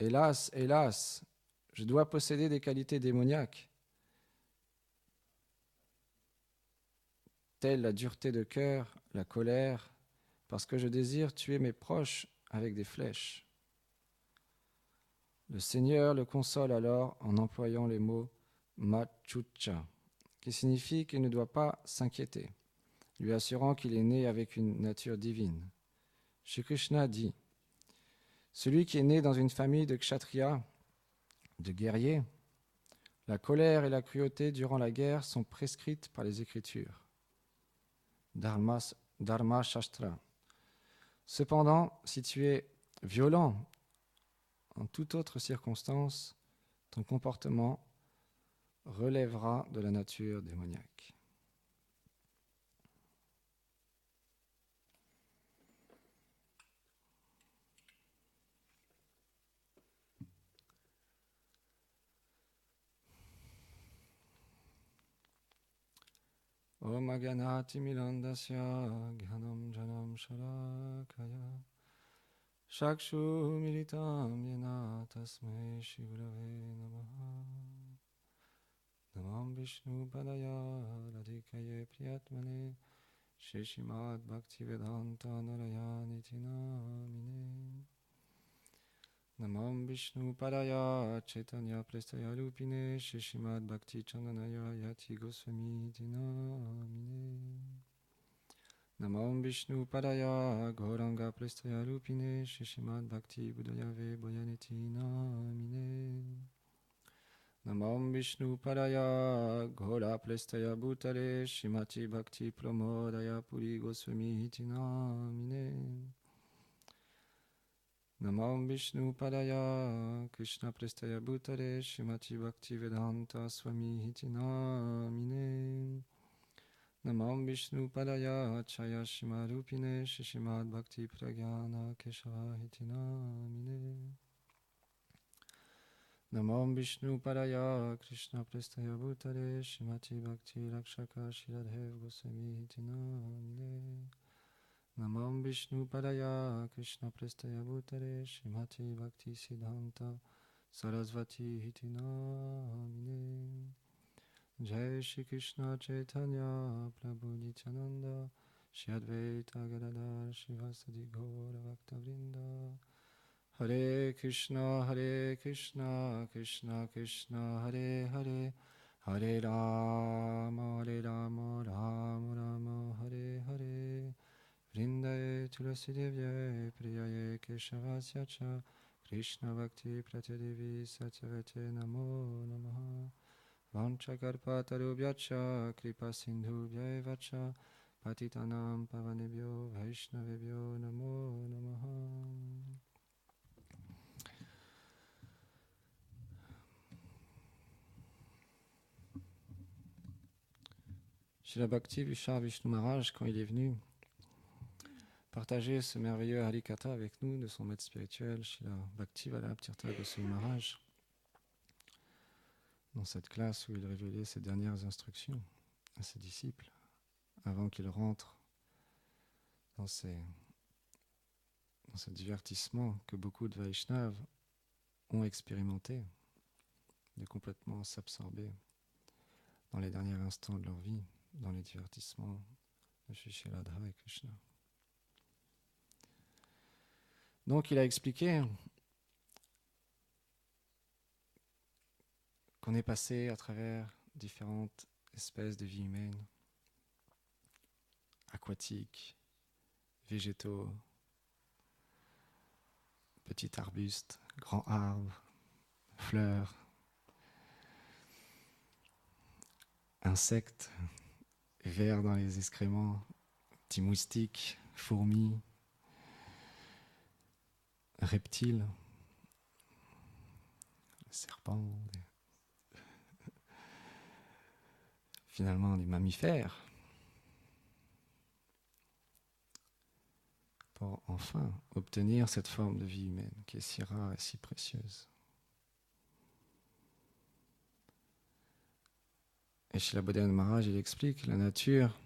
Hélas, hélas, je dois posséder des qualités démoniaques, telles la dureté de cœur, la colère, parce que je désire tuer mes proches avec des flèches. Le Seigneur le console alors en employant les mots machucha, qui signifie qu'il ne doit pas s'inquiéter, lui assurant qu'il est né avec une nature divine. Shri Krishna dit « Celui qui est né dans une famille de kshatriya, de guerriers, la colère et la cruauté durant la guerre sont prescrites par les Écritures. Dharma Shastra. Cependant, si tu es violent en toute autre circonstance, ton comportement relèvera de la nature démoniaque. » Om Aganati Milandasya Ghanam Janam Sharakaya Shakshu Militam Yena Tasmai Shri Gurave Namaha Namam Vishnu Padaya Radhikaye Priyatmane Shri Srimad Bhaktivedanta Narayani Tinamine Namam Vishnu Padaya Chaitanya Prestaya Lupine Shri Srimad Bhakti Chandanaya Yati Goswami Dinamine Namam Vishnu Padaya Gauranga Prestaya Lupine Shri Srimad Bhakti Budayave Boyaneti Namine Namam Vishnu Padaya Gaura Prestaya Bhutale Shrimati Bhakti Pramodaya Puri Goswami Dinamine Namam Vishnu Padaya Krishna Prestaya Bhutale Shrimati Bhakti Vedanta Swami Hitinamine Namam Vishnu Padaya Chaya Shimarupine Shishimad Bhakti Pragyana Keshava Hitinamine Namam Vishnu Padaya Krishna Prestaya Bhutale Shrimati Bhakti Rakshaka Shiradhev Goswami Hitinamine Namam Vishnu Padaya Krishna Prestaya Bhutale Shrimati Bhakti Siddhanta Sarasvati Hitinamine Jai Shri Krishna Chaitanya Prabhu Nityananda Shri Advaita Gadadhar Shivasadi Gaura Bhaktavrinda Hare Krishna Krishna Krishna Hare Hare Hare Rama Rama Rama Hare Hare Vrindaye Tulasi Devye Priyaye Keshavasya Cha Krishna Bhakti Pratyadevi Satyavate Namo Namaha Vanchakarpatarubhyacha Kripa Sindhubhya Vacha Patitanam Pavanebhyo Vaishnavebhyo Namo Namaha. Srila Bhakti Vishar Vishnu Maharaj, quand il est venu partager ce merveilleux Harikatha avec nous de son maître spirituel, Srila Bhakti Vallabh Tirtha Goswami Maharaj, dans cette classe où il révélait ses dernières instructions à ses disciples, avant qu'ils rentrent dans ce divertissement que beaucoup de Vaishnavas ont expérimenté, de complètement s'absorber dans les derniers instants de leur vie, dans les divertissements de Shri Radha et Krishna. Donc il a expliqué qu'on est passé à travers différentes espèces de vie humaine, aquatiques, végétaux, petits arbustes, grands arbres, fleurs, insectes, vers dans les excréments, petits moustiques, fourmis, reptiles, serpents, finalement des mammifères, pour enfin obtenir cette forme de vie humaine qui est si rare et si précieuse. Et Srila Bodhidharma Maharaj, il explique la nature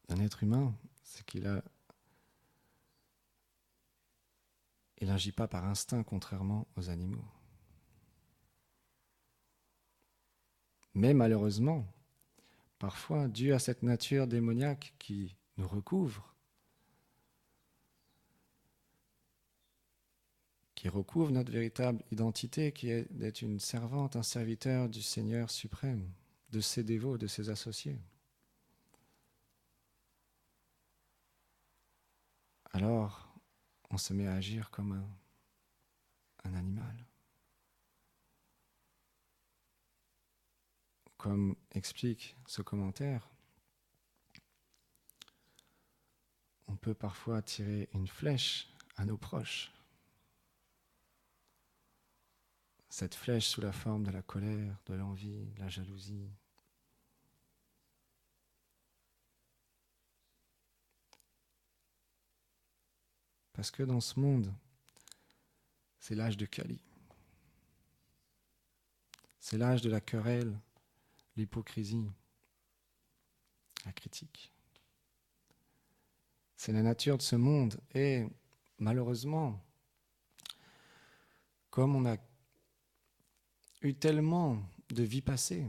d'un être humain, c'est qu'il a Il n'agit pas par instinct, contrairement aux animaux. Mais malheureusement, parfois, dû à cette nature démoniaque qui nous recouvre, qui recouvre notre véritable identité, qui est d'être une servante, un serviteur du Seigneur suprême, de ses dévots, de ses associés. Alors, on se met à agir comme un animal. Comme explique ce commentaire, on peut parfois tirer une flèche à nos proches. Cette flèche sous la forme de la colère, de l'envie, de la jalousie. Parce que dans ce monde, c'est l'âge de Kali. C'est l'âge de la querelle, l'hypocrisie, la critique. C'est la nature de ce monde et malheureusement, comme on a eu tellement de vies passées,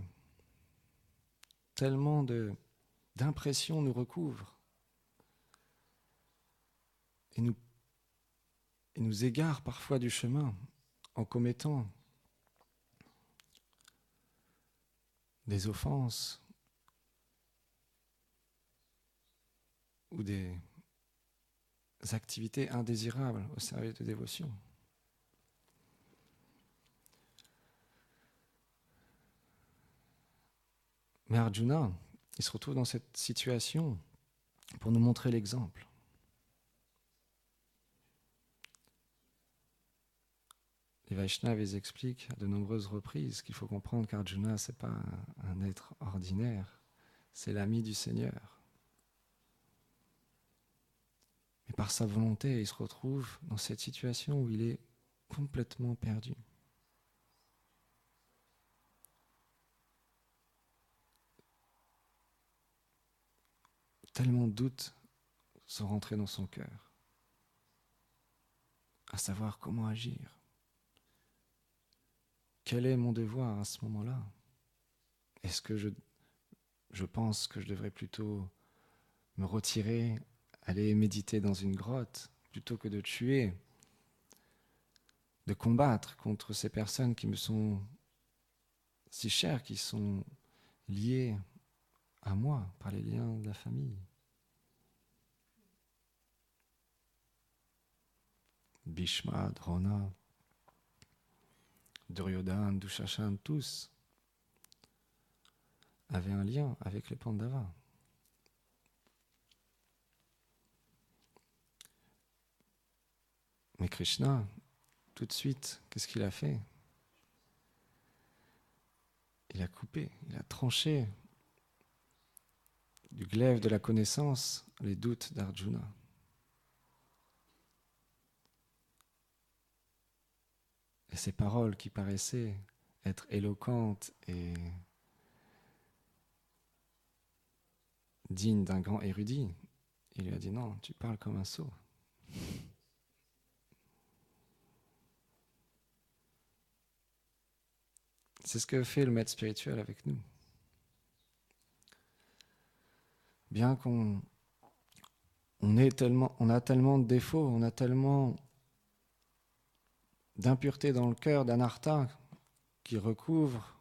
tellement d'impressions nous recouvrent et nous égarent parfois du chemin en commettant des offenses ou des activités indésirables au service de dévotion. Mais Arjuna, il se retrouve dans cette situation pour nous montrer l'exemple. Les Vaishnavas ils expliquent à de nombreuses reprises qu'il faut comprendre qu'Arjuna, ce n'est pas un être ordinaire, c'est l'ami du Seigneur. Mais par sa volonté, il se retrouve dans cette situation où il est complètement perdu. Tellement de doutes sont rentrés dans son cœur, à savoir comment agir. Quel est mon devoir à ce moment-là? Est-ce que je pense que je devrais plutôt me retirer, aller méditer dans une grotte, plutôt que de tuer, de combattre contre ces personnes qui me sont si chères, qui sont liées à moi par les liens de la famille? Bhishma, Drona, Duryodhana, Dushashan, tous avaient un lien avec les Pandavas. Mais Krishna, tout de suite, qu'est-ce qu'il a fait? Il a coupé, il a tranché du glaive de la connaissance les doutes d'Arjuna. Et ces paroles qui paraissaient être éloquentes et dignes d'un grand érudit, il lui a dit non, tu parles comme un sot. C'est ce que fait le maître spirituel avec nous. Bien qu'on a tellement de défauts, on a tellement d'impureté dans le cœur, d'anartha qui recouvre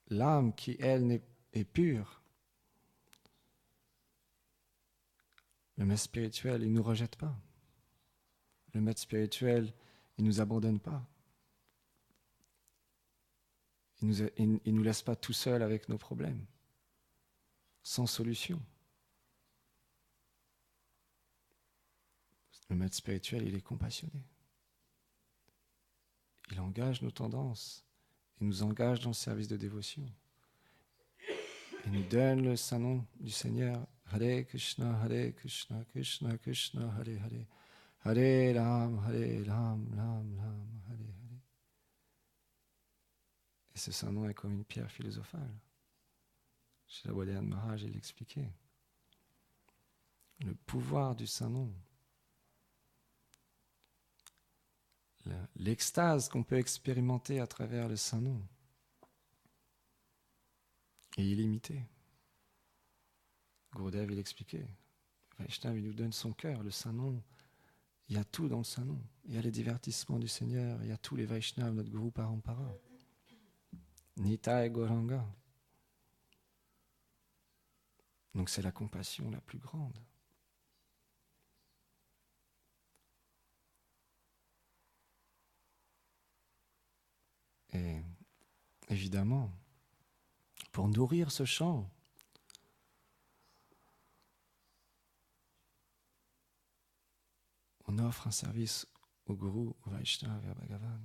l'âme qui, elle, est pure. Le maître spirituel, il ne nous rejette pas. Le maître spirituel, il ne nous abandonne pas. Il ne nous laisse pas tout seul avec nos problèmes, sans solution. Le maître spirituel, il est compassionné. Il engage nos tendances. Il nous engage dans le service de dévotion. Il nous donne le saint nom du Seigneur. Hare Krishna, Krishna Krishna, Hare Hare. Hare Ram, Ram, Ram, Hare Hare. Et ce saint nom est comme une pierre philosophale. Srila Baladev Maharaj, il l'expliquait. Le pouvoir du saint nom. l'extase qu'on peut expérimenter à travers le Saint-Nom est illimitée. Gurudev, il expliquait. Vaishnava, il nous donne son cœur, le Saint-Nom. Il y a tout dans le Saint-Nom. Il y a les divertissements du Seigneur, il y a tous les Vaishnavas, notre Guru Parampara. Nitai Gauranga. Donc c'est la compassion la plus grande. Et évidemment, pour nourrir ce chant, on offre un service au Guru, au Vaishnava et au Bhagavan.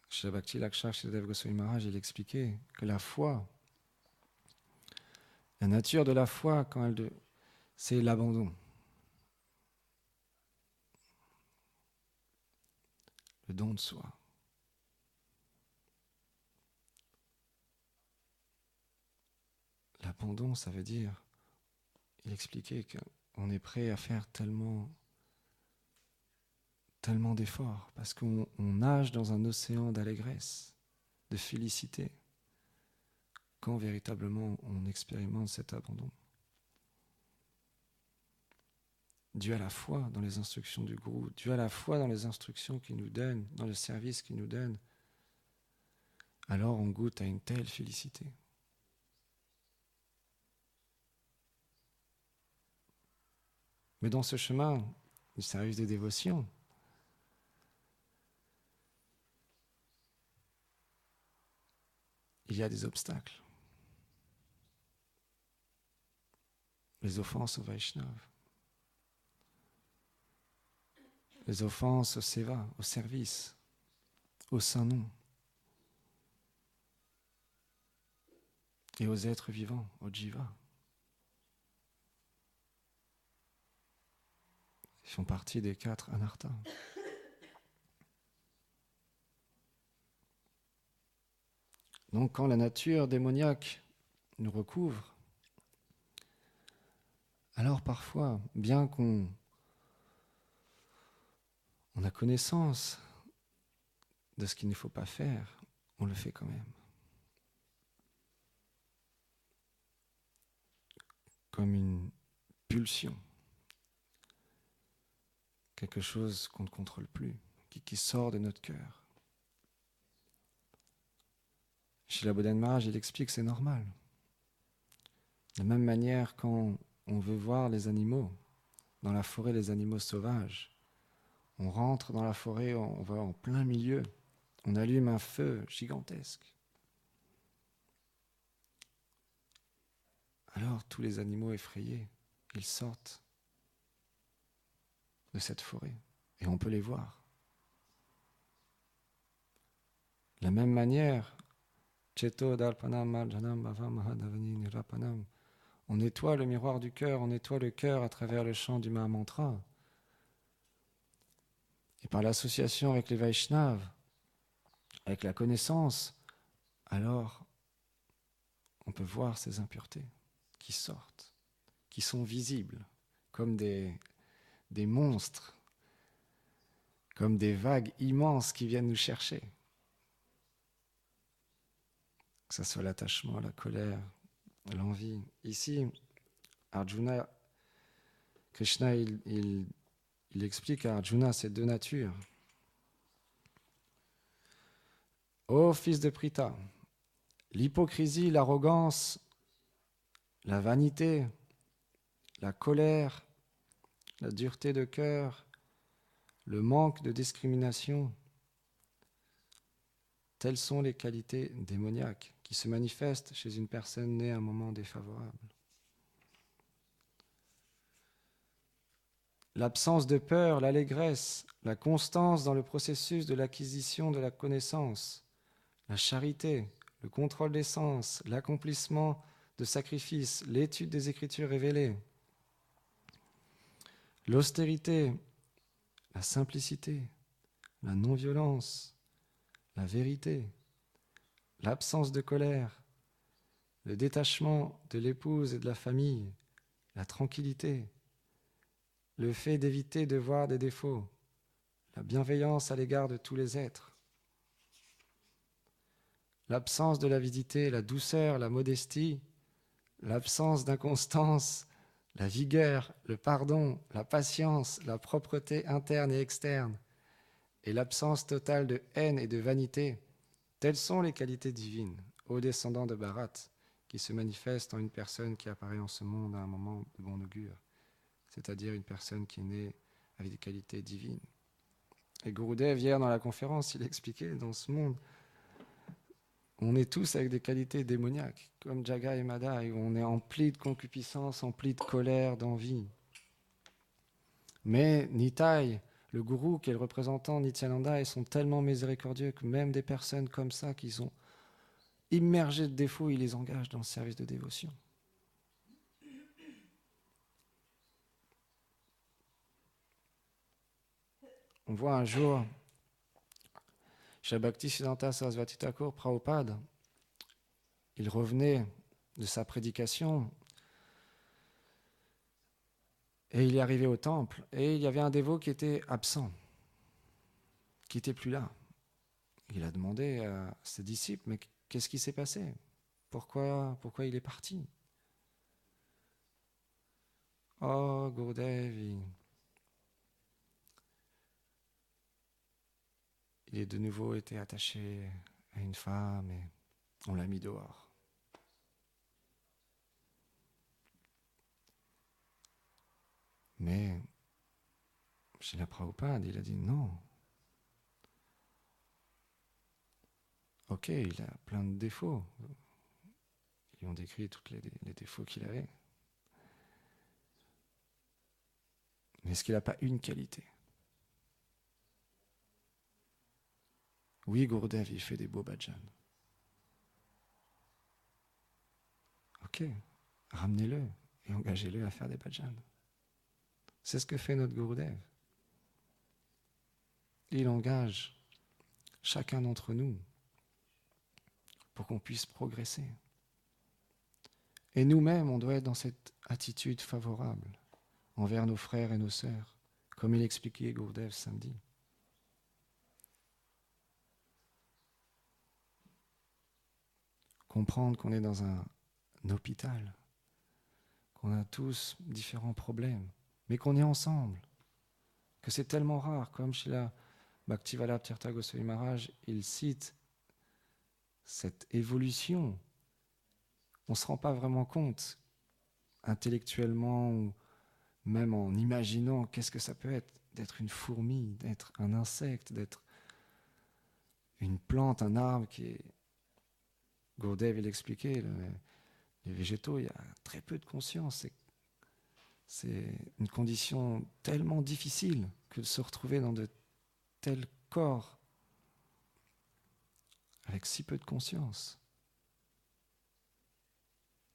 Shri Bhakti Lakshar Shridev Goswami Maharaj, il expliquait que la foi, la nature de la foi, c'est l'abandon. Le don de soi. L'abandon, ça veut dire, il expliquait qu'on est prêt à faire tellement d'efforts, parce qu'on nage dans un océan d'allégresse, de félicité, quand véritablement on expérimente cet abandon. Dû à la foi dans les instructions du Guru, dû à la foi dans les instructions qu'il nous donne, dans le service qu'il nous donne, alors on goûte à une telle félicité. Mais dans ce chemin du service de dévotion, il y a des obstacles. Les offenses au Vaishnava, les offenses au Seva, au service, au Saint-Nom et aux êtres vivants, au Jiva. Ils font partie des 4 anarthas. Donc quand la nature démoniaque nous recouvre, alors parfois, bien qu'on a connaissance de ce qu'il ne faut pas faire, on le fait quand même. Comme une pulsion. Quelque chose qu'on ne contrôle plus, qui sort de notre cœur. Srila Bodhan Maharaj, il explique que c'est normal. De la même manière, quand on veut voir les animaux, dans la forêt, les animaux sauvages, on rentre dans la forêt, on va en plein milieu, on allume un feu gigantesque. Alors tous les animaux effrayés, ils sortent de cette forêt et on peut les voir. De la même manière, Cheto Dalpanam Marjanam Bhavam Mahadavani Nirapanam, on nettoie le miroir du cœur, on nettoie le cœur à travers le chant du Mahamantra. Et par l'association avec les Vaishnavas, avec la connaissance, alors on peut voir ces impuretés qui sortent, qui sont visibles, comme des monstres, comme des vagues immenses qui viennent nous chercher. Que ce soit l'attachement, la colère, l'envie. Ici, Arjuna, Krishna, il explique à Arjuna ces 2 natures. Ô fils de Pritha, l'hypocrisie, l'arrogance, la vanité, la colère, la dureté de cœur, le manque de discrimination, telles sont les qualités démoniaques qui se manifestent chez une personne née à un moment défavorable. L'absence de peur, l'allégresse, la constance dans le processus de l'acquisition de la connaissance, la charité, le contrôle des sens, l'accomplissement de sacrifices, l'étude des Écritures révélées, l'austérité, la simplicité, la non-violence, la vérité, l'absence de colère, le détachement de l'épouse et de la famille, la tranquillité, le fait d'éviter de voir des défauts, la bienveillance à l'égard de tous les êtres, l'absence de l'avidité, la douceur, la modestie, l'absence d'inconstance, la vigueur, le pardon, la patience, la propreté interne et externe, et l'absence totale de haine et de vanité, telles sont les qualités divines, ô descendants de Bharat, qui se manifestent en une personne qui apparaît en ce monde à un moment de bon augure, c'est-à-dire une personne qui est née avec des qualités divines. Et Gurudev, hier dans la conférence, il expliquait, dans ce monde, on est tous avec des qualités démoniaques, comme Jaga et Mada, et on est empli de concupiscence, empli de colère, d'envie. Mais Nitai, le gourou qui est le représentant Nityananda, ils sont tellement miséricordieux que même des personnes comme ça qui sont immergées de défauts, ils les engagent dans le service de dévotion. On voit un jour, chez Bhaktisiddhanta Sarasvati Thakur Prabhupada, il revenait de sa prédication et il est arrivé au temple et il y avait un dévot qui était absent, qui n'était plus là. Il a demandé à ses disciples, mais qu'est-ce qui s'est passé ? Pourquoi il est parti ? Oh, Gurudev, il est de nouveau été attaché à une femme et on l'a mis dehors. Mais Srila Prabhupada, il a dit non. Ok, il a plein de défauts. Ils ont décrit tous les défauts qu'il avait. Mais est-ce qu'il n'a pas une qualité ? Oui, Gurudev, il fait des beaux bhajans. Ok, ramenez-le et engagez-le à faire des bhajans. C'est ce que fait notre Gurudev. Il engage chacun d'entre nous pour qu'on puisse progresser. Et nous-mêmes, on doit être dans cette attitude favorable envers nos frères et nos sœurs, comme il expliquait Gurudev samedi. Comprendre qu'on est dans un hôpital, qu'on a tous différents problèmes, mais qu'on est ensemble, que c'est tellement rare, comme Srila Bhaktivinoda Tirtha Goswami Maharaj, il cite cette évolution. On ne se rend pas vraiment compte, intellectuellement ou même en imaginant qu'est-ce que ça peut être d'être une fourmi, d'être un insecte, d'être une plante, un arbre qui est... Gurudev, il expliquait, les végétaux, il y a très peu de conscience. C'est une condition tellement difficile que de se retrouver dans de tels corps avec si peu de conscience.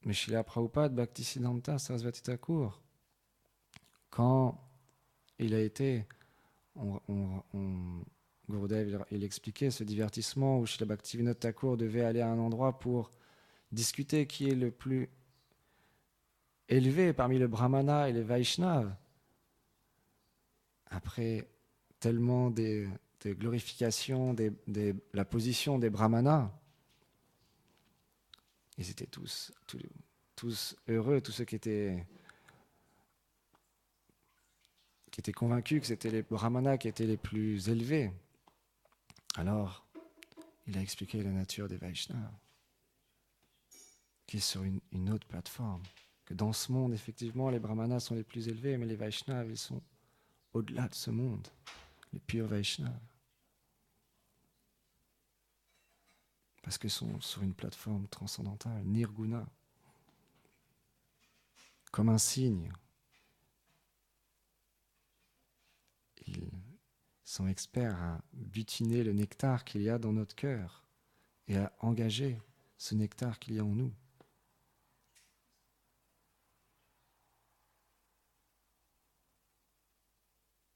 Mais Srila Prabhupada, Bhaktisiddhanta Sarasvati Thakur, quand il a été, Gurudev, il expliquait ce divertissement où Srila Bhaktivinoda Thakur devait aller à un endroit pour discuter qui est le plus élevé parmi le Brahmana et les Vaishnavas. Après tellement de glorification de la position des Brahmanas, ils étaient tous heureux, tous ceux qui étaient convaincus que c'était les Brahmanas qui étaient les plus élevés. Alors, il a expliqué la nature des Vaishnavas, qui est sur une autre plateforme. Que dans ce monde, effectivement, les Brahmanas sont les plus élevés, mais les Vaishnavas, ils sont au-delà de ce monde, les purs Vaishnavas. Parce qu'ils sont sur une plateforme transcendantale, nirguna, comme un cygne. Ils sont experts à butiner le nectar qu'il y a dans notre cœur et à engager ce nectar qu'il y a en nous.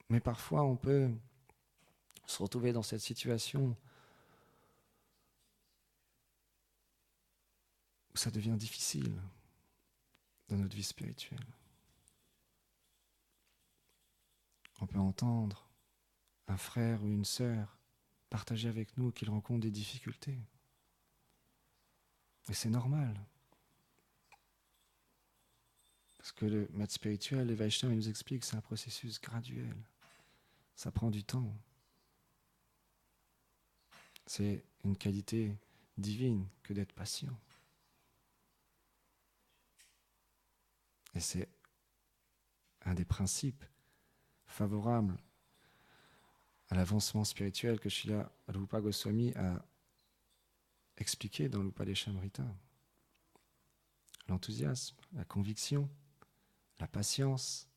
Mais parfois, on peut se retrouver dans cette situation où ça devient difficile dans notre vie spirituelle. peut entendre un frère ou une sœur partager avec nous qu'il rencontre des difficultés. Et c'est normal. Parce que le maître spirituel, les Vaishnavas, nous expliquent que c'est un processus graduel. Ça prend du temps. C'est une qualité divine que d'être patient. Et c'est un des principes favorables à l'avancement spirituel que Srila Rupa Goswami a expliqué dans l'Upadeshamrita. L'enthousiasme, la conviction, la patience,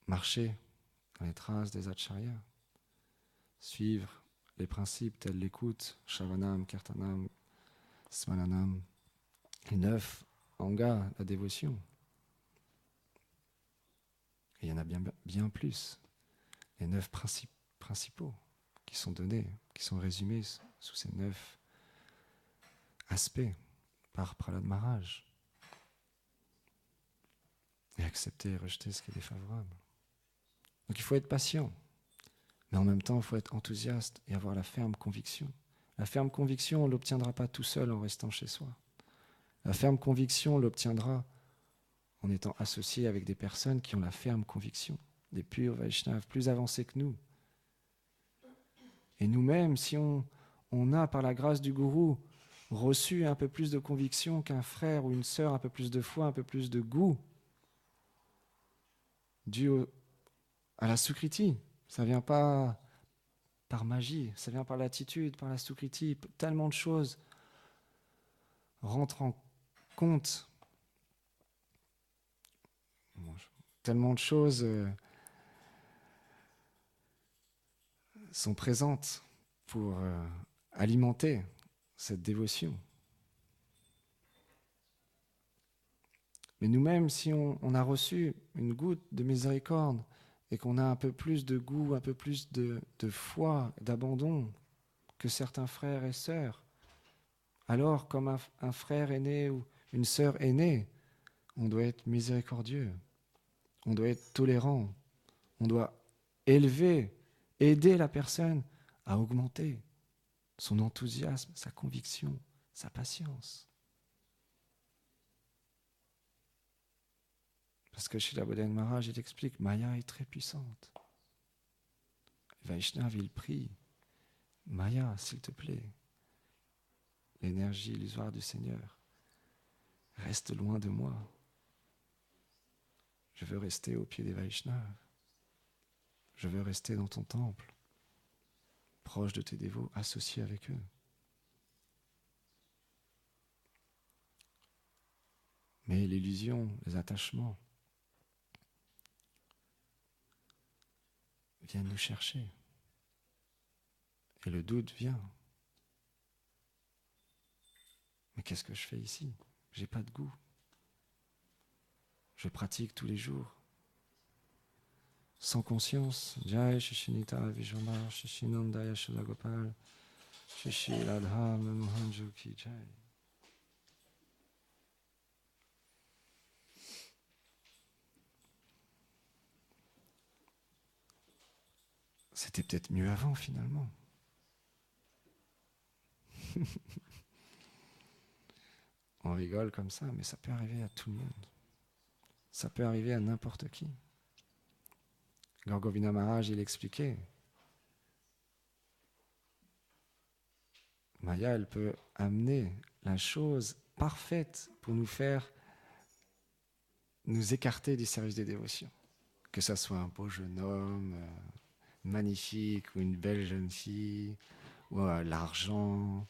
marcher dans les traces des acharyas, suivre les principes tels l'écoute, Shravanam, Kirtanam, Smaranam, les 9 angas, la dévotion. Et il y en a bien plus, les 9 principaux qui sont donnés, qui sont résumés sous ces 9 aspects par Prahlad Maharaj. Et accepter et rejeter ce qui est défavorable. Donc il faut être patient, mais en même temps il faut être enthousiaste et avoir la ferme conviction. La ferme conviction, on ne l'obtiendra pas tout seul en restant chez soi. La ferme conviction, on l'obtiendra en étant associé avec des personnes qui ont la ferme conviction, des purs Vaishnavas, plus avancés que nous. Et nous-mêmes, si on a, par la grâce du gourou, reçu un peu plus de conviction qu'un frère ou une sœur, un peu plus de foi, un peu plus de goût, dû à la Sukriti, ça ne vient pas par magie, ça vient par l'attitude, par la Sukriti, tellement de choses rentrent en compte, tellement de choses sont présentes pour alimenter cette dévotion. Mais nous-mêmes, si on a reçu une goutte de miséricorde et qu'on a un peu plus de goût, un peu plus de foi, d'abandon que certains frères et sœurs, alors comme un frère aîné ou une sœur aînée, on doit être miséricordieux, on doit être tolérant, on doit élever, aider la personne à augmenter son enthousiasme, sa conviction, sa patience. Parce que Srila Bodhan Maharaj, il explique, Maya est très puissante. Vaishnav, il prie, Maya, s'il te plaît, l'énergie illusoire du Seigneur, reste loin de moi. Je veux rester au pied des Vaishnavas. Je veux rester dans ton temple, proche de tes dévots, associé avec eux. Mais l'illusion, les attachements viennent nous chercher. Et le doute vient. Mais qu'est-ce que je fais ici? J'ai pas de goût. Je pratique tous les jours. Sans conscience. Jai Shishinita Vijambar Shishinandaya Shilagopal Shishi Radha Mohanju Ki Jai. C'était peut-être mieux avant finalement. On rigole comme ça, mais ça peut arriver à tout le monde. Ça peut arriver à n'importe qui. Gaur Govinda Maharaj, il expliquait, Maya, elle peut amener la chose parfaite pour nous faire nous écarter du service des dévotions. Que ça soit un beau jeune homme, magnifique, ou une belle jeune fille, ou l'argent,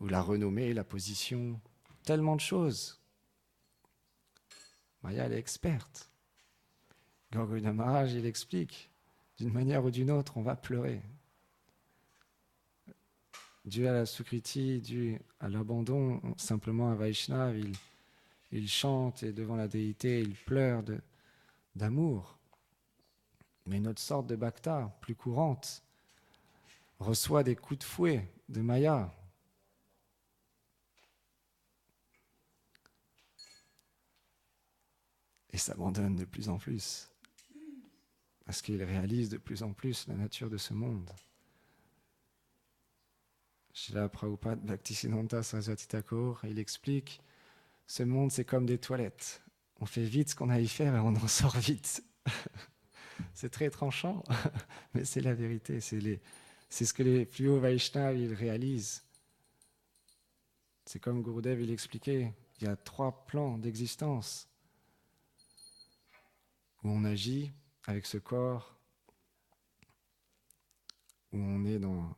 ou la renommée, la position, tellement de choses. Maya, elle est experte. Gaur Govinda Maharaj, il explique, d'une manière ou d'une autre, on va pleurer. Dû à la Sukriti, dû à l'abandon, simplement un Vaishnava, il chante et devant la déité, il pleure d'amour. Mais une autre sorte de bhakta, plus courante, reçoit des coups de fouet de Maya. et s'abandonne de plus en plus, parce qu'il réalise de plus en plus la nature de ce monde. Srila Prabhupada Bhaktisiddhanta Saraswati Thakur, il explique, ce monde c'est comme des toilettes. On fait vite ce qu'on a à y faire et on en sort vite. C'est très tranchant, mais c'est la vérité. C'est ce que les plus hauts Vaishnavas ils réalisent. C'est comme Gurudev il expliquait, il y a 3 plans d'existence où on agit avec ce corps, où on est dans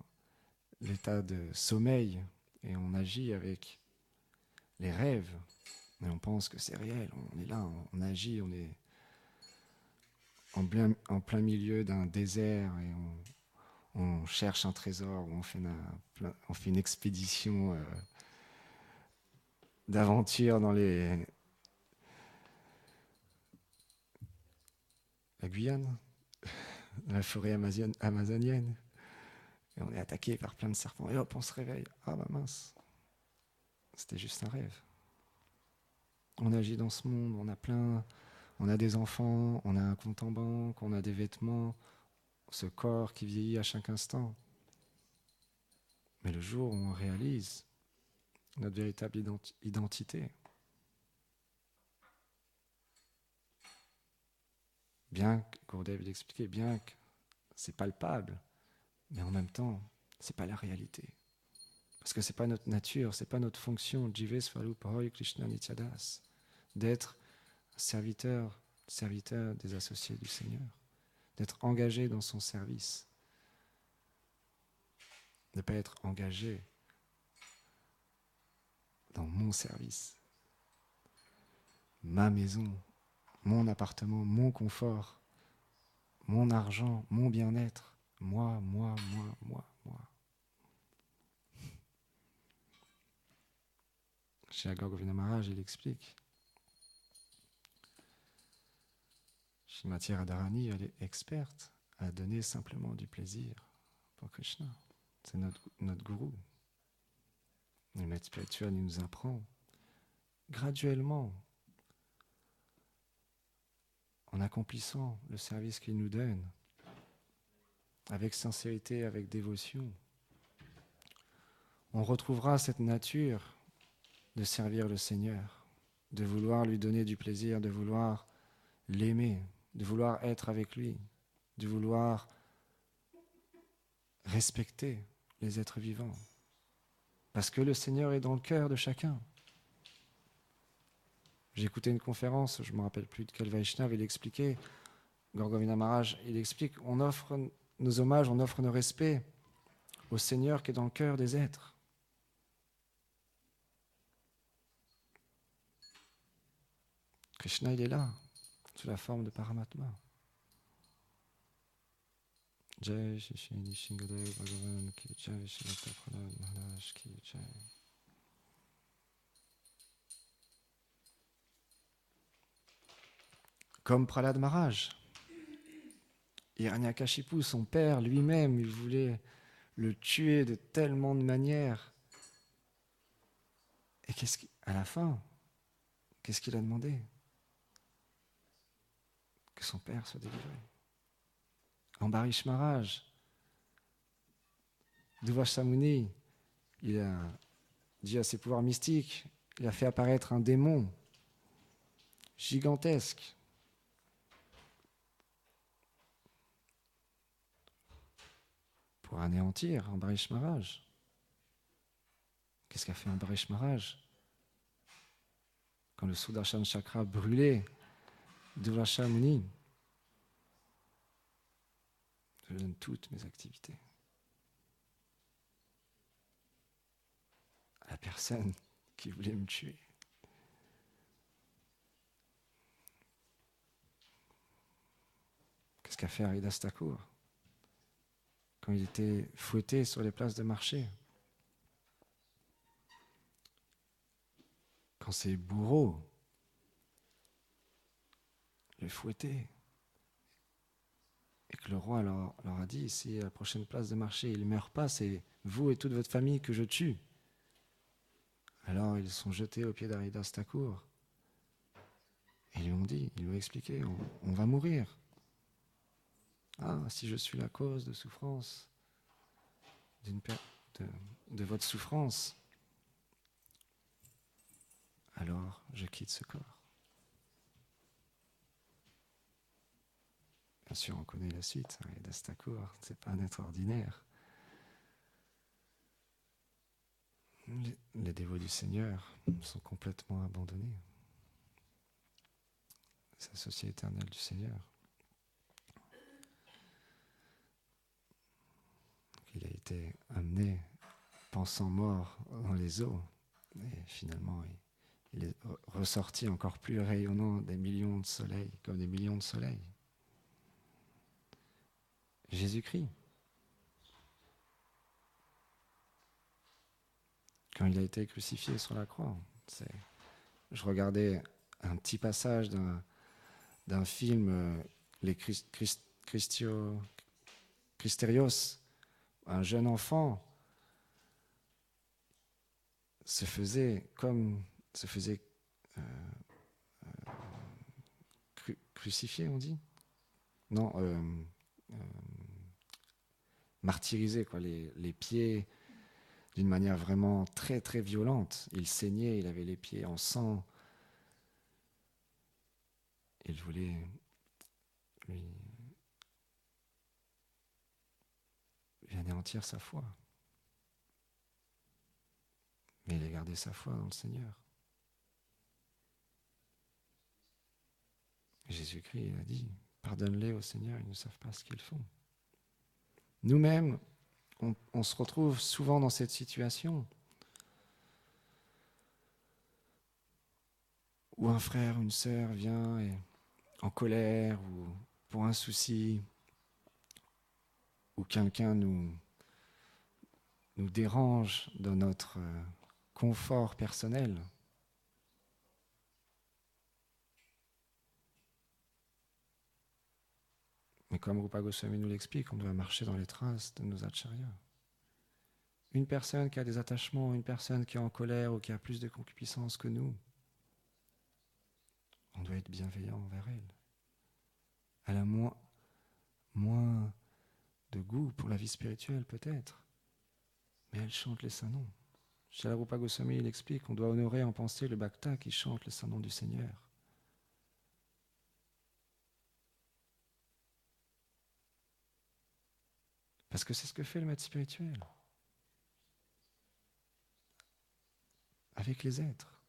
l'état de sommeil et on agit avec les rêves. Et on pense que c'est réel, on est là, on agit, on est en plein milieu d'un désert et on cherche un trésor, ou on fait une expédition d'aventure dans la Guyane, dans la forêt amazonienne. Et on est attaqué par plein de serpents. Et hop, on se réveille. Ah bah mince, c'était juste un rêve. On agit dans ce monde, on a des enfants, on a un compte en banque, on a des vêtements, ce corps qui vieillit à chaque instant. Mais le jour où on réalise notre véritable identité, bien que Gurudev l'expliquait, bien que c'est palpable, mais en même temps, c'est pas la réalité. Parce que c'est pas notre nature, c'est pas notre fonction, Jive Swarup Hoy Krishna Nityadas, d'être serviteur des associés du Seigneur, d'être engagé dans son service, de ne pas être engagé dans mon service, ma maison, mon appartement, mon confort, mon argent, mon bien-être, moi. Chez Agor Govinda Maharaj, il explique. Srimati Radharani, elle est experte à donner simplement du plaisir pour Krishna. C'est notre gourou. Le maître spirituel, il nous apprend graduellement, en accomplissant le service qu'il nous donne, avec sincérité, avec dévotion, on retrouvera cette nature de servir le Seigneur, de vouloir lui donner du plaisir, de vouloir l'aimer, de vouloir être avec lui, de vouloir respecter les êtres vivants. Parce que le Seigneur est dans le cœur de chacun. J'ai écouté une conférence, je ne me rappelle plus de quel Vaishnava, il expliquait, Gaur Govinda Maharaj, il explique, on offre nos hommages, on offre nos respects au Seigneur qui est dans le cœur des êtres. Krishna, il est là, sous la forme de Paramatma. Jai Shri Nishingadev Bhagavan ki Jai, Shri Prabhupada Maharaj ki Jai. Comme Prahlad Maharaj, Hiranyakashipu, son père lui-même, il voulait le tuer de tellement de manières. Et à la fin, qu'est-ce qu'il a demandé? Que son père soit délivré. Ambarish Maharaj, Durvasa Muni, il a dit à ses pouvoirs mystiques, il a fait apparaître un démon gigantesque. Pour anéantir Ambarish Maharaj. Qu'est-ce qu'a fait Ambarish Maharaj? Quand le Sudarshan Chakra brûlait, Durvasa Muni, je donne toutes mes activités à la personne qui voulait me tuer. Qu'est-ce qu'a fait Haridas Thakur quand il était fouetté sur les places de marché? Quand ses bourreaux le fouettaient et que le roi leur a dit, si à la prochaine place de marché il ne meurt pas, c'est vous et toute votre famille que je tue. Alors ils sont jetés aux pieds d'Haridas Thakur et ils lui ont lui expliquer, on va mourir. Ah, si je suis la cause de souffrance, de votre souffrance, alors je quitte ce corps. Bien sûr, on connaît la suite, et d'Astacourt, c'est pas un être ordinaire. Les dévots du Seigneur sont complètement abandonnés. C'est associé éternel du Seigneur. Il a été amené, pensant mort, dans les eaux. Et finalement, il est ressorti encore plus rayonnant des millions de soleils, comme des millions de soleils. Jésus-Christ. Quand il a été crucifié sur la croix, je regardais un petit passage d'un film, les Christerios, un jeune enfant se faisait crucifié, on dit? Non, martyrisé, quoi, les pieds d'une manière vraiment très très violente. Il saignait, il avait les pieds en sang. Il voulait lui anéantir sa foi. Mais il a gardé sa foi dans le Seigneur. Jésus-Christ, il a dit, pardonne-les au Seigneur, ils ne savent pas ce qu'ils font. Nous-mêmes, on se retrouve souvent dans cette situation où un frère, une sœur vient et, en colère ou pour un souci, ou quelqu'un nous dérange dans notre confort personnel. Mais comme Rupa Goswami nous l'explique, on doit marcher dans les traces de nos acharyas. Une personne qui a des attachements, une personne qui est en colère ou qui a plus de concupiscence que nous, on doit être bienveillant envers elle. Elle a moins de goût pour la vie spirituelle peut-être, mais elle chante les saints noms. Chez la Rupa Goswami, il explique qu'on doit honorer en pensée le bhakta qui chante les saints noms du Seigneur. Parce que c'est ce que fait le maître spirituel avec les êtres.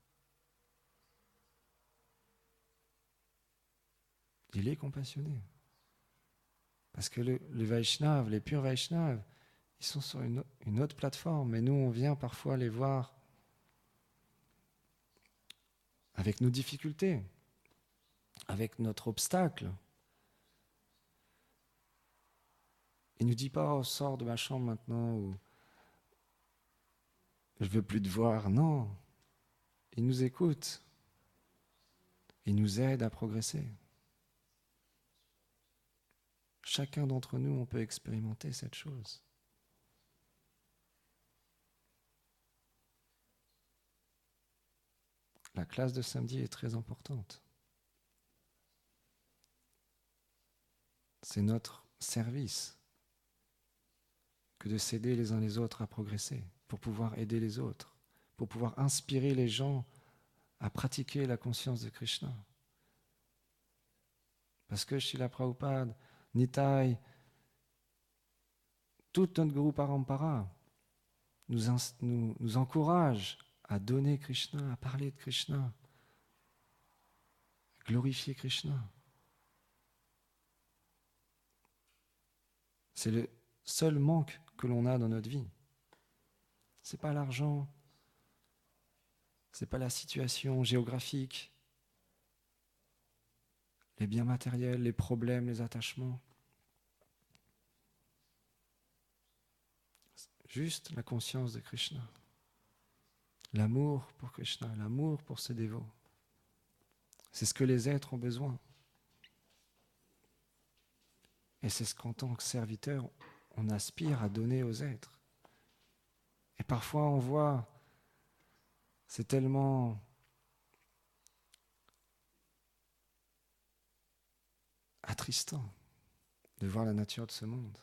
Il est compassionné. Parce que les Vaishnavas, les purs Vaishnavas, ils sont sur une autre plateforme, mais nous, on vient parfois les voir avec nos difficultés, avec notre obstacle. Il ne nous dit pas, oh, sors de ma chambre maintenant, ou je ne veux plus te voir. Non, il nous écoute. Il nous aide à progresser. Chacun d'entre nous, on peut expérimenter cette chose. La classe de samedi est très importante. C'est notre service que de s'aider les uns les autres à progresser, pour pouvoir aider les autres, pour pouvoir inspirer les gens à pratiquer la conscience de Krishna. Parce que Srila Prabhupada, Nitai, toute notre Guru Parampara nous encourage à donner Krishna, à parler de Krishna, à glorifier Krishna. C'est le seul manque que l'on a dans notre vie. Ce n'est pas l'argent, ce n'est pas la situation géographique, les biens matériels, les problèmes, les attachements. Juste la conscience de Krishna. L'amour pour Krishna, l'amour pour ce dévot. C'est ce que les êtres ont besoin. Et c'est ce qu'en tant que serviteur, on aspire à donner aux êtres. Et parfois on voit, c'est tellement attristant de voir la nature de ce monde.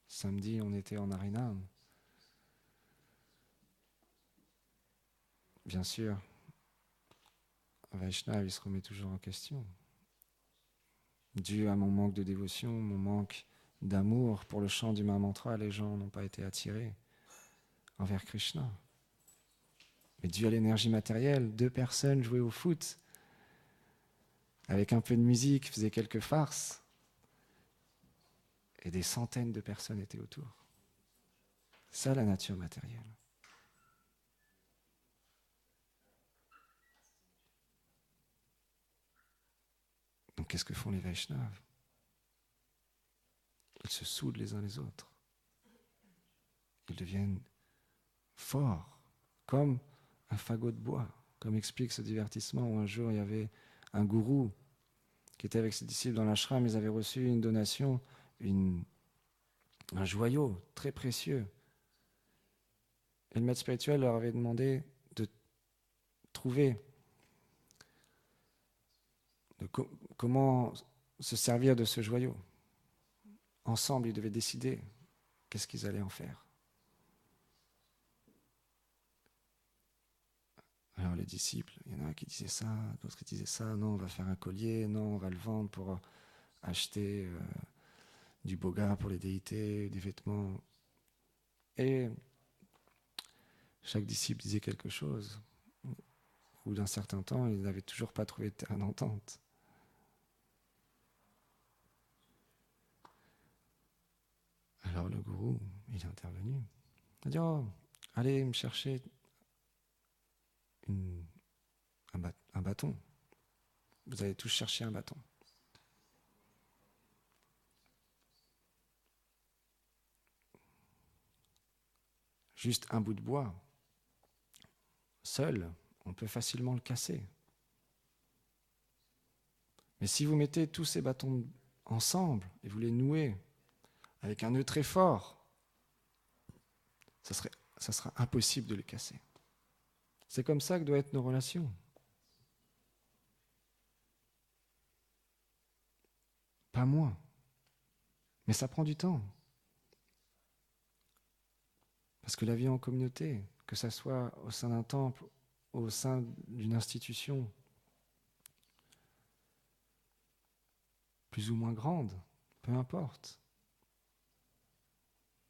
Samedi, on était en Harinam. Bien sûr, Vaishnav, il se remet toujours en question. Dû à mon manque de dévotion, mon manque d'amour pour le chant du Mahamantra, les gens n'ont pas été attirés envers Krishna. Mais dû à l'énergie matérielle, 2 personnes jouaient au foot avec un peu de musique, faisaient quelques farces, et des centaines de personnes étaient autour. Ça, la nature matérielle. Donc qu'est-ce que font les Vaishnavas? Ils se soudent les uns les autres. Ils deviennent forts, comme un fagot de bois, comme explique ce divertissement où un jour il y avait un gourou qui était avec ses disciples dans l'ashram, ils avaient reçu une donation, un joyau très précieux. Et le maître spirituel leur avait demandé de trouver comment se servir de ce joyau. Ensemble, ils devaient décider qu'est-ce qu'ils allaient en faire. Alors les disciples, il y en a qui disaient ça, d'autres qui disaient ça, non, on va faire un collier, non, on va le vendre pour acheter du boga pour les déités, des vêtements. Et chaque disciple disait quelque chose. Au bout d'un certain temps, ils n'avaient toujours pas trouvé de terrain d'entente. Alors le gourou, il est intervenu. Il a dit, oh, allez me chercher un bâton. Vous allez tous chercher un bâton. Juste un bout de bois, seul, on peut facilement le casser. Mais si vous mettez tous ces bâtons ensemble et vous les nouez avec un nœud très fort, ça sera impossible de les casser. C'est comme ça que doivent être nos relations. Pas moins. Mais ça prend du temps. Parce que la vie en communauté, que ça soit au sein d'un temple, au sein d'une institution plus ou moins grande, peu importe.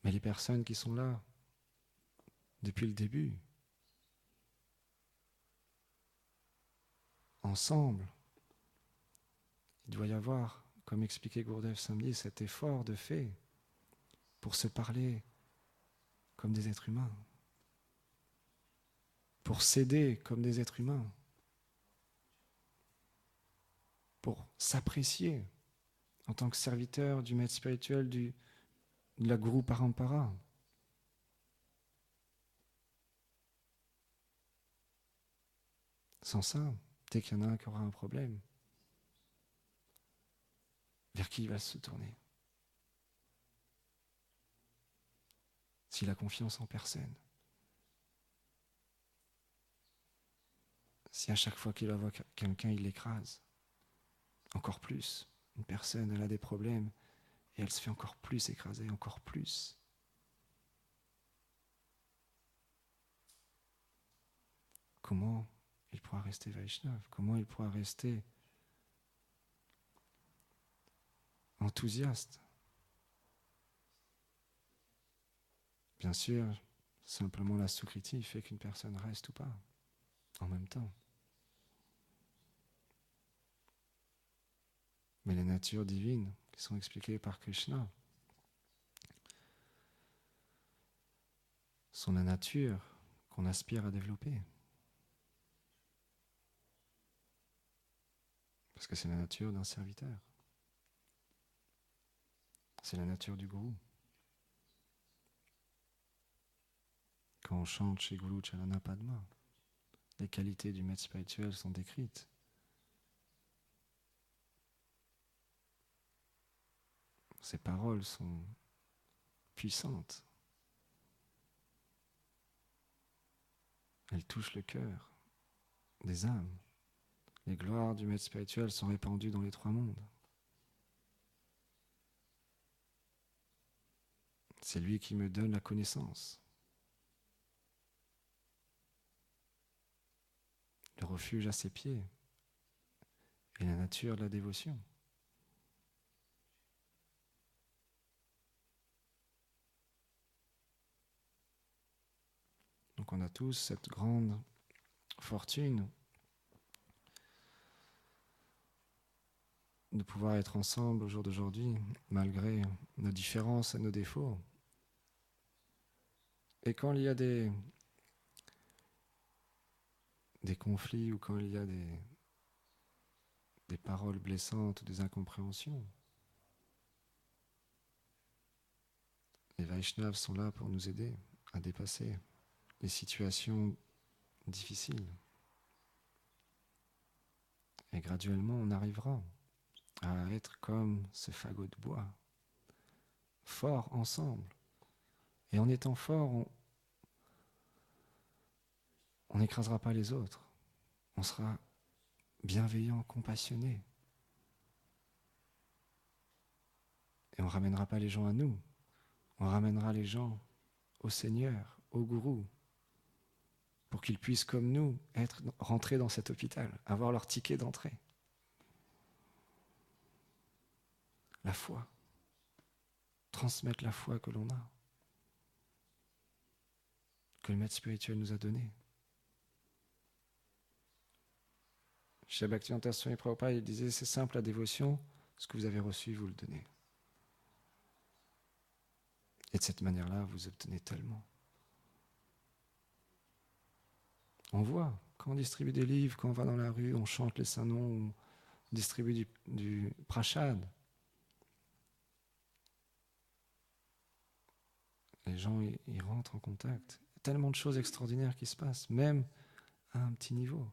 Mais les personnes qui sont là depuis le début, ensemble, il doit y avoir, comme expliquait Gurdjieff samedi, cet effort de fait pour se parler comme des êtres humains, pour s'aider comme des êtres humains, pour s'apprécier en tant que serviteur du maître spirituel de la Guru Parampara. Sans ça, dès qu'il y en a un qui aura un problème, vers qui il va se tourner? S'il a confiance en personne. Si à chaque fois qu'il va voir quelqu'un, il l'écrase. Encore plus. Une personne, elle a des problèmes et elle se fait encore plus écraser, encore plus. Comment il pourra rester Vaishnav? Comment il pourra rester enthousiaste? Bien sûr, simplement la sukriti fait qu'une personne reste ou pas, en même temps. Mais les natures divines qui sont expliquées par Krishna sont la nature qu'on aspire à développer. Parce que c'est la nature d'un serviteur. C'est la nature du gourou. Quand on chante chez Guru Charana Padma, les qualités du maître spirituel sont décrites. Ces paroles sont puissantes. Elles touchent le cœur des âmes. Les gloires du maître spirituel sont répandues dans les 3 mondes. C'est lui qui me donne la connaissance. Le refuge à ses pieds et la nature de la dévotion. Donc on a tous cette grande fortune de pouvoir être ensemble au jour d'aujourd'hui, malgré nos différences et nos défauts. Et quand il y a des conflits ou quand il y a des paroles blessantes ou des incompréhensions, les Vaishnavas sont là pour nous aider à dépasser les situations difficiles. Et graduellement, on arrivera à être comme ce fagot de bois, forts ensemble. Et en étant forts, on n'écrasera pas les autres. On sera bienveillant, compassionné. Et on ne ramènera pas les gens à nous. On ramènera les gens au Seigneur, au Gourou, pour qu'ils puissent, comme nous, rentrer dans cet hôpital, avoir leur ticket d'entrée. La foi. Transmettre la foi que l'on a, que le maître spirituel nous a donnée. Chez Bhaktivedanta Swami Prabhupada, il disait, c'est simple la dévotion, ce que vous avez reçu, vous le donnez. Et de cette manière-là, vous obtenez tellement. On voit, quand on distribue des livres, quand on va dans la rue, on chante les saints noms, on distribue du prashad. Les gens, ils rentrent en contact. Il y a tellement de choses extraordinaires qui se passent, même à un petit niveau.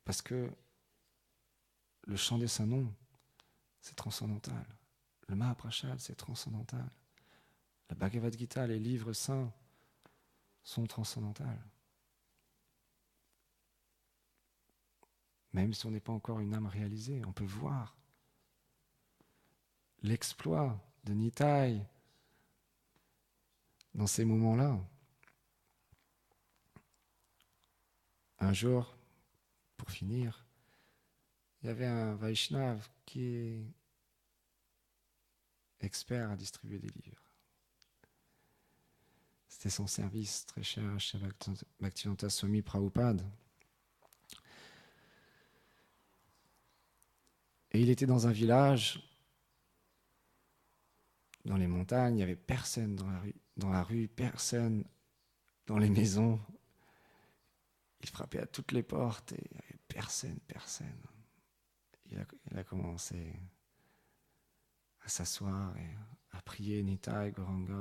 Parce que le chant des saints noms, c'est transcendantal. Le Mahaprashad, c'est transcendantal. La Bhagavad Gita, les livres saints, sont transcendantaux. Même si on n'est pas encore une âme réalisée, on peut voir l'exploit de Nitai dans ces moments-là. Un jour, pour finir, il y avait un Vaishnav qui est expert à distribuer des livres. C'était son service très cher chez Bhaktivedanta Swami Prabhupada. Et il était dans un village, dans les montagnes, il n'y avait personne dans la rue, personne dans les maisons. Il frappait à toutes les portes et il n'y avait personne. Il a commencé à s'asseoir et à prier Nitai Gauranga.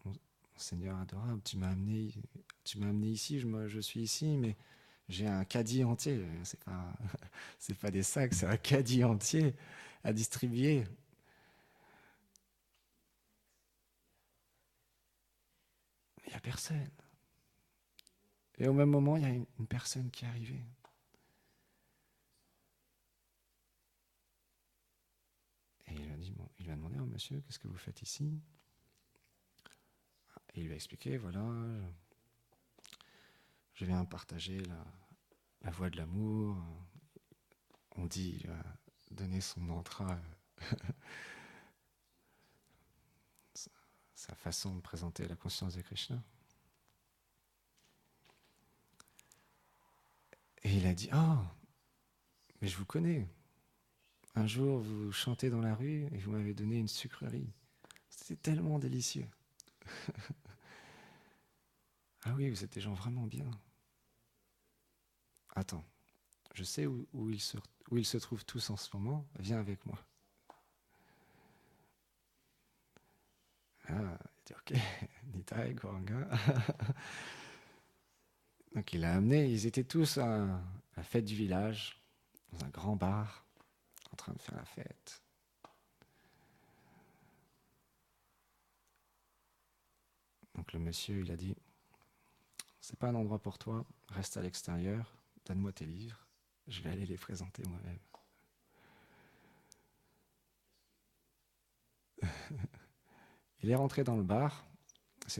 Mon Seigneur adorable, tu m'as amené ici, je suis ici, mais j'ai un caddie entier. C'est pas des sacs, c'est un caddie entier à distribuer. Il n'y a personne. Et au même moment, il y a une personne qui est arrivée. Et il lui a demandé, oh, monsieur, qu'est-ce que vous faites ici? Et il lui a expliqué, voilà, je viens partager la voie de l'amour. On dit, il a donné son mantra, sa façon de présenter la conscience de Krishna. Et il a dit, oh, mais je vous connais. Un jour, vous chantez dans la rue et vous m'avez donné une sucrerie. C'était tellement délicieux. Ah oui, vous êtes des gens vraiment bien. Attends, je sais où ils se trouvent tous en ce moment. Viens avec moi. Ah, il dit, ok, Nitai, Gauranga. Donc il l'a amené, ils étaient tous à la fête du village, dans un grand bar, en train de faire la fête. Donc le monsieur, il a dit, c'est pas un endroit pour toi, reste à l'extérieur, donne-moi tes livres, je vais aller les présenter moi-même. Il est rentré dans le bar.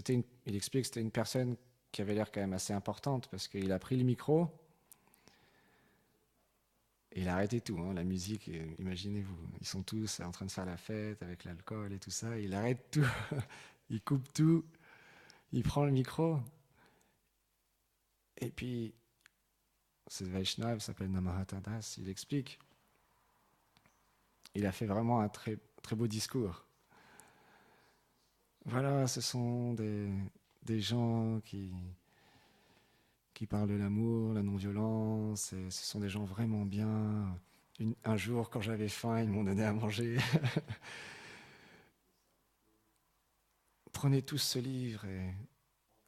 Il explique que c'était une personne qui avait l'air quand même assez importante parce qu'il a pris le micro et il a arrêté tout, hein, la musique, imaginez-vous. Ils sont tous en train de faire la fête avec l'alcool et tout ça. Il arrête tout, il coupe tout, il prend le micro. Et puis, ce Vaishnav s'appelle Namrata Das, il explique. Il a fait vraiment un très, très beau discours. Voilà, ce sont des gens qui parlent de l'amour, la non-violence, et ce sont des gens vraiment bien. Un jour, quand j'avais faim, ils m'ont donné à manger. Prenez tous ce livre, et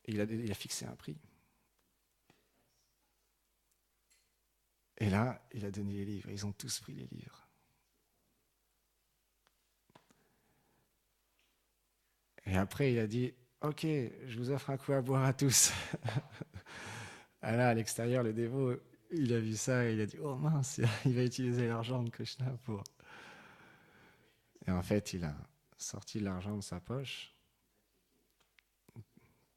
il a fixé un prix. Et là, il a donné les livres, ils ont tous pris les livres. Et après, il a dit, ok, je vous offre un coup à boire à tous. Ah là, à l'extérieur, le dévot, il a vu ça et il a dit, oh mince, il va utiliser l'argent de Krishna pour... Et en fait, il a sorti l'argent de sa poche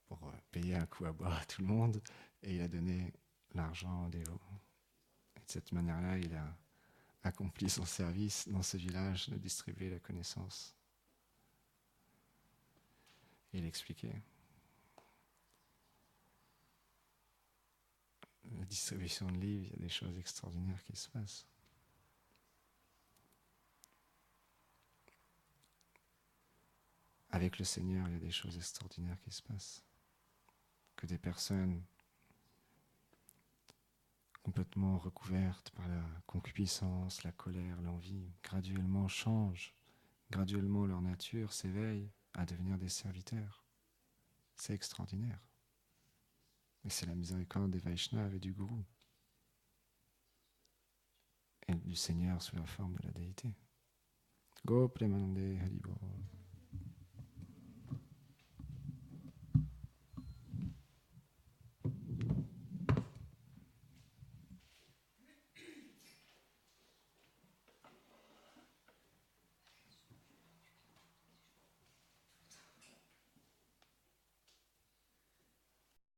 pour payer un coup à boire à tout le monde et il a donné l'argent au dévot. Et de cette manière-là, il a accompli son service dans ce village de distribuer la connaissance. Et il expliquait. La distribution de livres, il y a des choses extraordinaires qui se passent. Avec le Seigneur, il y a des choses extraordinaires qui se passent. Que des personnes complètement recouvertes par la concupiscence, la colère, l'envie, graduellement changent, graduellement leur nature s'éveille à devenir des serviteurs. C'est extraordinaire. Et c'est la miséricorde des Vaishnavas et du Gourou. Et du Seigneur sous la forme de la déité. Go Premanande Haribol.